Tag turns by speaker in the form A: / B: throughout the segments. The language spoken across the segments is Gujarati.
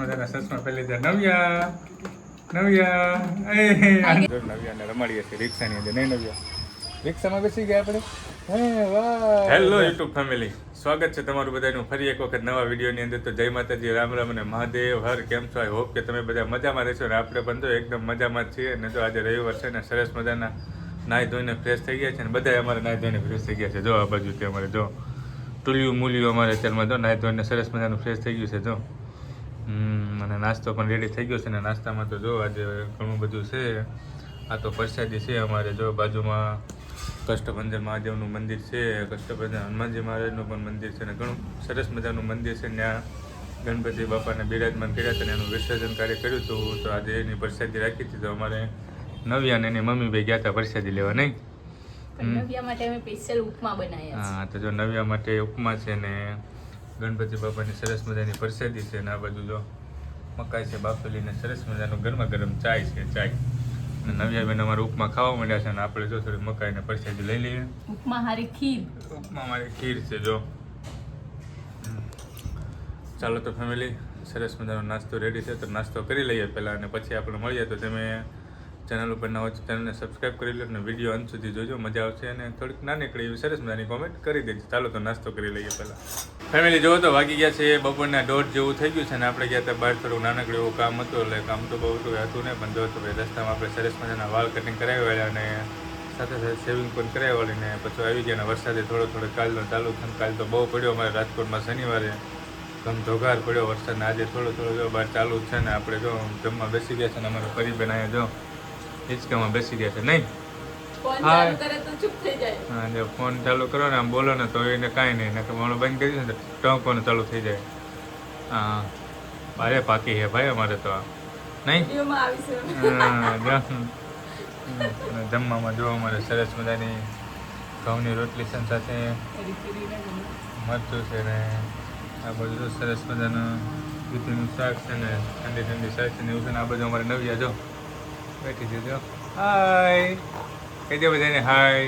A: સસમાં પેલી નવ્યા નવ્યાને રમાડીએ છીએ રિક્ષાની અંદર. નહીં નવ્યા, રિક્ષામાં બેસી ગયા આપણે. હેલો યુટ્યુબ ફેમિલી, સ્વાગત છે તમારું બધાનું ફરી એક વખત નવા વિડીયોની અંદર. તો જય માતાજી, રામ રામ અને મહાદેવ હર. કેમ છો? આઈ હોપ કે તમે બધા મજામાં રહેશો ને આપણે પણ તો એકદમ મજામાં જ છીએ. ને તો આજે રવિવાર છે ને સરસ મજાના નાહી ધોઈને ફ્રેશ થઈ ગયા છે ને બધા અમારે નાહી ધોઈને ફ્રેશ થઈ ગયા છે. જો આ બાજુથી અમારે જો ટુલિયું મૂલિયું અમારે અત્યારમાં જો નાહી ધોઈને સરસ મજાનું ફ્રેશ થઈ ગયું છે. જો અને નાસ્તો પણ રેડી થઈ ગયો છે ને નાસ્તામાં તો જો આજે ઘણું બધું છે. આ તો પ્રસાદી છે અમારે. જો બાજુમાં કષ્ટભંજન મહાદેવનું મંદિર છે, કષ્ટભંજન હનુમાનજી મહારાજનું પણ મંદિર છે ને ઘણું સરસ મજાનું મંદિર છે. ત્યાં ગણપતિ બાપાને બિરાજમાન કર્યા હતા ને એનું વિસર્જન કાર્ય કર્યું હતું. તો આજે એની પ્રસાદી રાખી હતી. તો અમારે નવ્યા ને એની મમ્મી ભાઈ ગયા હતા પ્રસાદી લેવા. નહીં,
B: નવ્યા માટે અમે સ્પેશિયલ ઉપમા બનાવ્યા.
A: હા, તો જો નવ્યા માટે ઉપમા છે ને ગણપતિ બાપાની સરસ મજાની પ્રસાદી છે ને આ બાજુ જો મકાઈ છે બાફેલી ને સરસ મજાનું ગરમા ગરમ ચાય છે. ચાય અને નવ્યાબેન અમારે ઉપમા ખાવા માંડ્યા છે ને આપણે જો થોડી મકાઈ ને પ્રસાદી લઈ લઈએ.
B: ઉપમા હારી ખીર,
A: ઉપમા મારી ખીર છે. જો ચાલો તો ફેમિલી, સરસ મજાનો નાસ્તો રેડી છે તો નાસ્તો કરી લઈએ પહેલાં અને પછી આપણે મળીએ. તો તમે ચેનલ ઉપર ના હોય તો ચેનલને સબસ્ક્રાઈબ કરી લો અને વિડીયો અંત સુધી જોજો, મજા આવશે. અને થોડીક નાનકડી એવી સરસ મજાની કોમેન્ટ કરી દેજો. ચાલો તો નાસ્તો કરી લઈએ પહેલાં. ફેમિલી જોવો તો વાગી ગયા છે બપોરના 1:30 જેવું થઈ ગયું છે ને આપણે ગયા હતા બહાર થોડું નાનકડું એવું કામ હતું. એટલે કામ તો બહુ હતું ને પણ જો તો ભાઈ રસ્તામાં આપણે સરસ મજાના વાળ કટિંગ કરાવી અને સાથે સાથે સેવિંગ પણ કરાવી ને પછી આવી ગયા. વરસાદે થોડો કાલનો ચાલુ થયો. કાલ તો બહુ પડ્યો અમારે રાજકોટમાં શનિવારે ધોઘાર પડ્યો વરસાદ ને આજે થોડો જો બહાર ચાલુ જ છે ને આપણે જો જમવા બેસી ગયા છે ને અમારા પરિબેન અહીંયા જો હિંચકામાં બેસી ગયા છે. નહીં, હા, જો ફોન ચાલુ કરો ને આમ બોલો ને તો એને કાંઈ નહીં ને મારો બંધ કરી દે ને ટંકોને ચાલુ થઈ જાય. હા, અરે પાકી છે ભાઈ અમારે તો. નહીં, જમવામાં જો અમારે સરસ મજાની ઘઉંની રોટલી સાથે મરચું છે ને આ બધું સરસ મજાનું દૂધીનું શાક છે ને ઠંડી શાક છે ને એવું છે ને આ બધું અમારે નવ્યા જો બેઠી છે. જો હાય કહી દે બધાને હાય,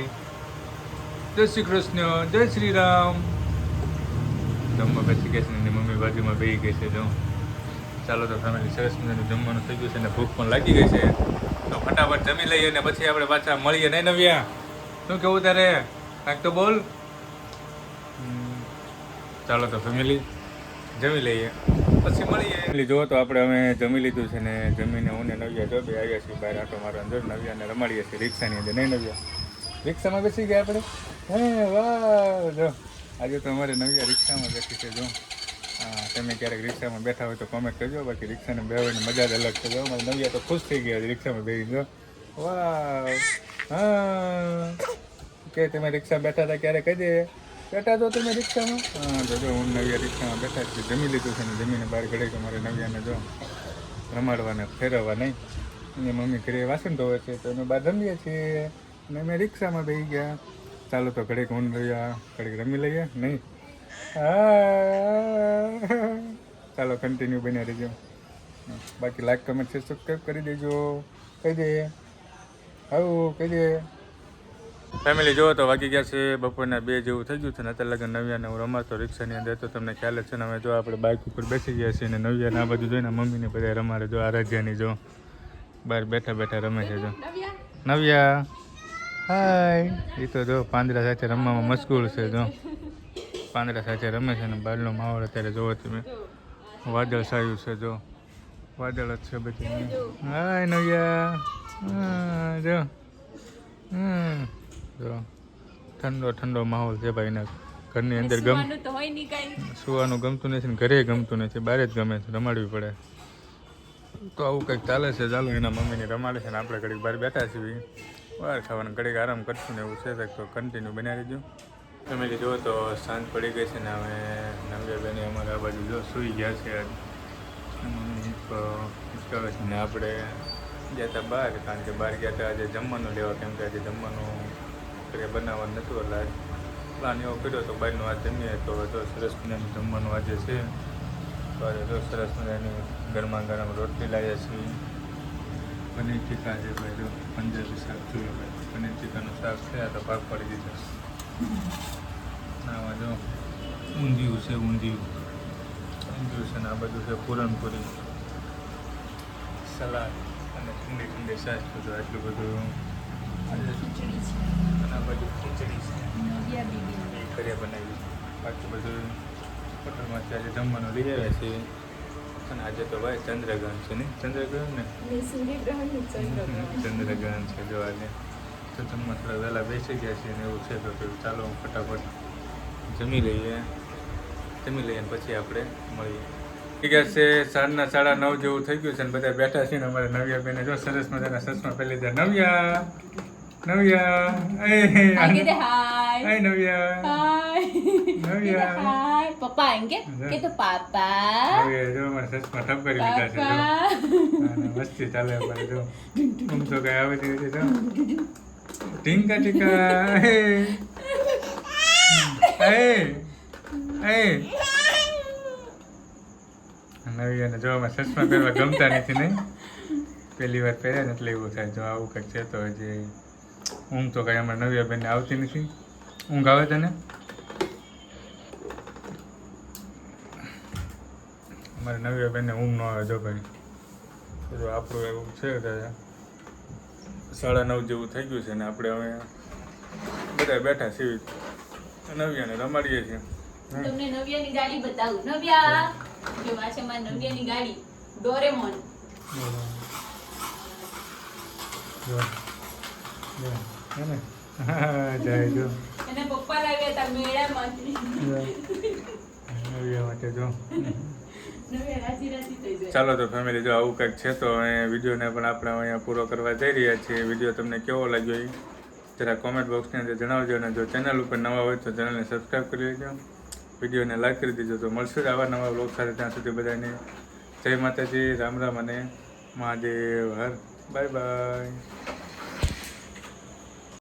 A: જય શ્રી કૃષ્ણ, જય શ્રી રામ. જમવા બેસી ગયા છે ને એની મમ્મી બાજુમાં બેસી ગઈ છે. જો ચાલો તો ફેમિલી, સરસ મજાનું જમવાનું થઈ ગયું છે ને ભૂખ પણ લાગી ગઈ છે. તો ફટાફટ જમી લઈએ ને પછી આપણે પાછા મળીએ. નહીં નવ્યા, શું કેવું તારે? કાંઈક તો બોલ. ચાલો તો ફેમિલી જમી લઈએ પછી મળીએ. જો તો આપણે અમે જમી લીધું છે ને જમીને હું ને નવ્યા જો બે આવ્યા છીએ બહાર આટો મારવા. અંદર નવ્યાને રમાડીએ છીએ રિક્ષાની અંદર. નહીં નવ્યા, રિક્ષામાં બેસી ગયા આપણે. હે વાહ, જો આજે તો અમારે નવ્યા રિક્ષામાં બેસી છે. જો હા, તમે ક્યારેક રિક્ષામાં બેઠા હોય તો કોમેન્ટ કરજો. બાકી રિક્ષાને બેસવાની મજા જ અલગ છે. જો અમારે નવ્યા તો ખુશ થઈ ગયા રિક્ષામાં બેસી. જો વાહ, હા કે તમે રિક્ષા બેઠા હતા ક્યારે કહી દે બેઠા તો તમે રિક્ષામાં. હા, તો જો હું નવ્યા રિક્ષામાં બેઠા છીએ. જમી લીધું છે ને જમીને બહાર ઘડે મારે નવ્યાને જો રમાડવાને ફેરવવા. નહીં, એની મમ્મી ઘરે વાસણ ધોવે છે તો અમે બહાર રમીએ છીએ અને અમે રિક્ષામાં બેસી ગયા. ચાલો તો ઘડીક હું નવ્યા ઘડીક રમી લઈએ. નહીં, હા, ચાલો કન્ટિન્યુ બન્યા રહેજો. બાકી લાઈક કમેન્ટ છે સબસ્ક્રાઈબ કરી દેજો. કહી દે આવું કહી દે. ફેમિલી જોવો તો વાગી ગયા છે બપોરના 2 જેવું થઈ ગયું છે ને અત્યારે લગન નવ્યાને હું રમાડતો રિક્ષાની અંદર. તો તમને ખ્યાલ જ છે ને હવે જો આપણે બાઇક ઉપર બેસી ગયા છીએ ને નવ્યાને આ બધું જોઈને મમ્મીને બધા રમાડે. જો આરાધ્યાની જો બહાર બેઠા રમે છે. જો નવ્યા હાય, એ તો જો પાંદડા સાથે રમવામાં મશગુલ છે. જો પાંદડા સાથે રમે છે ને બહારનો માહોલ અત્યારે જોવો તમે વાદળ છાયું છે. જો વાદળ જ છે બધી. હાય નવ્યા, હા જો જો ઠંડો માહોલ છે ભાઈ. એના ઘરની અંદર સુવાનું ગમતું નથી ને ઘરે ગમતું નથી, બહાર જ ગમે છે, રમાડવી પડે. તો આવું કંઈક ચાલે છે. ચાલો એના મમ્મીને રમાડે છે ને આપણે ઘડીક બહાર બેઠા છીએ બહાર ખાવાનું ઘડીક આરામ કરશું ને એવું છે તો કન્ટિન્યુ બનાવી દેજો. ફેમિલી જુઓ તો સાંજ પડી ગઈ છે ને હવે નવ્યાબેન અમારા આ બાજુ જો સૂઈ ગયા છે. હિચકાવે છે ને આપણે ગયા હતા બહાર, કારણ કે બહાર ગયા હતા આજે જમવાનું લેવા. કેમ કે આજે જમવાનું ઘરે બનાવવાનું નહોતું એટલે પ્લાન એવો કર્યો તો બહારનું આ જમીએ. તો જો સરસ મજાનું જમવાનું આજે છે. તો આજે જો સરસ મજાની ગરમા ગરમ રોટલી લાવ્યા છીએ. પનીર ટીકા છે ભાઈ. જો પંજાબી શાક જોયું ભાઈ, પનીર ટીકાનું શાક છે. આ તો ભાગ પડી દીધો. આમાં જો ઊંધિયું છે ને આ બધું છે પૂરણપૂરી. સલાડ અને ઠંડી ઠંડી છાશ બધું આટલું બધું
B: ખીચડી છે
A: અને આ બાજુ ખીચડી છે
B: નવ્યા બીબી
A: એ ઘરે બનાવી બાકી બધું હોટલમાંથી આજે જમવાનું લઈ આવ્યા છીએ અને આજે તો ભાઈ ચંદ્રગ્રહણ છે ને ચંદ્રગ્રહણ ને
B: સૂર્યગ્રહણ
A: ચંદ્રગ્રહણ છે જો આજે તો જમવા થોડા વહેલા બેસી ગયા છીએ ને એવું છે તો ચાલો ફટાફટ જમી લઈએ અને પછી આપણે મળીએ થઈ ગયા છે સાંજના 9:30 જેવું થઈ ગયું છે અને બધા બેઠા છે ને અમારે નવ્યા બેને જો સરસ મજાના સસમા પહેલી દે નવ્યા
B: હાય
A: નવ્યા નવ્યા
B: હાય પપ્પા એમ કે તો પાપા
A: નવ્યા જો અમારે સસમા ઠપ કરી લીધા છે જો અને મસ્તી ચાલે અમારે જો આમ તો કઈ આવે છે જો ટીંકા ટીકા નવ્યાને જો અમારે સસમા પહેરવા ગમતા નથી નહીં પહેલી વાર પહેર્યા ને એટલે એવું થાય જો આવું કંઈક છે તો હજી ઊંઘ તો કાંઈ અમારે નવ્યા બેનને આવતી નથી ઊંઘ આવે તને અમારે નવ્યા બેનને ઊંઘ ન આવે જો ભાઈ જો આપણું એવું છે દાદા 9:30 જેવું થઈ ગયું છે ને આપણે હવે બધા બેઠા છીએ નવ્યાને રમાડીએ છીએ
B: તમને નવ્યાની ગાડી બતાવું નવ્યા જો આ છે મારી નવ્યાની ગાડી ડોરેમોન
A: જાય જો
B: એને પપ્પા લાવ્યા હતા મેળામાંથી
A: નવ્યા માટે જો
B: નવ્યા રાજી રાજી થઈ જાય
A: ચાલો તો ફેમિલી જો આવું કંઈક છે તો અહીંયા વિડીયોને પણ આપણે અહીંયા પૂરો કરવા જઈ રહ્યા છીએ વિડીયો તમને કેવો લાગ્યો એ જરા કોમેન્ટ બોક્સની અંદર જણાવજો અને જો ચેનલ ઉપર નવા હોય તો ચેનલને સબસ્ક્રાઈબ કરી લેજો વિડીયોને લાઈક કરી દેજો તો મળશું જ આવા નવા બ્લોગ સાથે ત્યાં સુધી બધાને જય માતાજી રામ રામ અને મહાદેવ હર બાય બાય